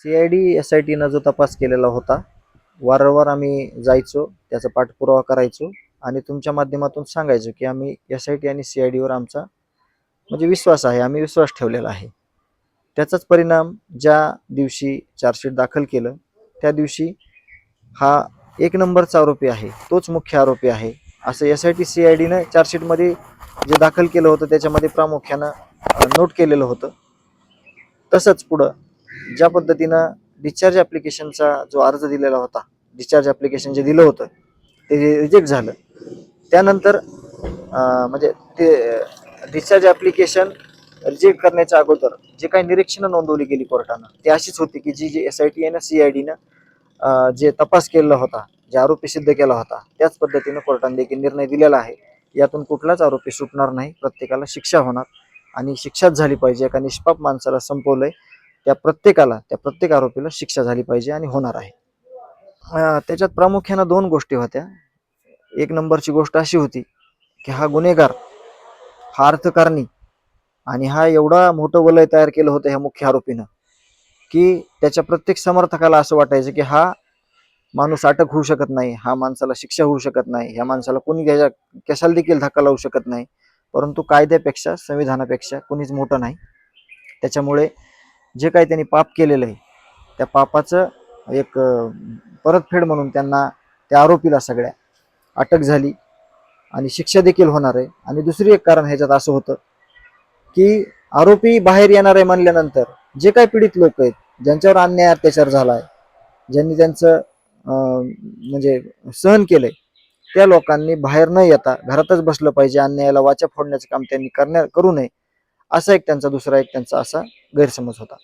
CID SITनं जो तपास केलेला होता, वारंवार आम्ही जायचो, त्याचा पाठपुरावा करायचो आणि तुमच्या माध्यमातून सांगायचो, की आम्ही SIT आणि CIDवर आमचा म्हणजे विश्वास आहे, आम्ही विश्वास ठेवलेला आहे. त्याचाच परिणाम ज्या दिवशी चार्जशीट दाखल केलं, त्या दिवशी हा एक नंबरचा आरोपी आहे, तोच मुख्य आरोपी आहे, असं SIT CIDनं चार्जशीटमध्ये जे दाखल केलं होतं त्याच्यामध्ये प्रामुख्यानं नोट केलेलं होतं. तसंच पुढं ज्या पद्धतीनं डिस्चार्ज ॲप्लिकेशनचा जो अर्ज दिलेला होता, डिस्चार्ज ॲप्लिकेशन जे दिलं होतं ते रिजेक्ट झालं. त्यानंतर म्हणजे ते डिस्चार्ज ॲप्लिकेशन रिजेक्ट करण्याच्या अगोदर जे काही निरीक्षणं नोंदवली गेली कोर्टानं ती अशीच होती, की जी SIT आणि CIDनं जे तपास केलेला होता, जे आरोपी सिद्ध केला होता, त्याच पद्धतीनं कोर्टाने देखील निर्णय दिलेला आहे. यातून कुठलाच आरोपी सुटणार नाही, प्रत्येकाला शिक्षा होणार आणि शिक्षाच झाली पाहिजे. एका निष्पाप माणसाला संपवलंय, त्या प्रत्येक आरोपीला शिक्षा झाली पाहिजे आणि होणार आहे. त्याच्यात प्रामुख्यानं 2 गोष्टी होत्या. एक नंबरची गोष्ट अशी होती, की हा गुन्हेगार, हा अर्थकारणी आणि हा एवढा मोठं वलय तयार केलं होतं ह्या मुख्य आरोपीनं, की त्याच्या प्रत्येक समर्थकाला असं वाटायचं, की हा माणूस अटक होऊ शकत नाही, हा माणसाला शिक्षा होऊ शकत नाही, ह्या माणसाला कोणी कशाला देखील धक्का लावू शकत नाही. परंतु कायद्यापेक्षा, संविधानापेक्षा कोणीच मोठं नाही. त्याच्यामुळे जे काही त्यांनी पाप केलेलं आहे, त्या पापाचं एक परतफेड म्हणून त्यांना, त्या आरोपीला सगळ्या अटक झाली आणि शिक्षा देखील होणार आहे. आणि दुसरी एक कारण ह्याच्यात असं होतं, की आरोपी बाहेर येणार आहे म्हणल्यानंतर जे काही पीडित लोक आहेत, ज्यांच्यावर अन्याय अत्याचार झालाय, ज्यांनी त्यांचं म्हणजे सहन केलंय, त्या लोकांनी बाहेर न येता घरातच बसलं पाहिजे, अन्यायाला वाचा फोडण्याचं काम त्यांनी करू नये, असा एक त्यांचा दुसरा एक त्यांचा असा गैरसमज होता.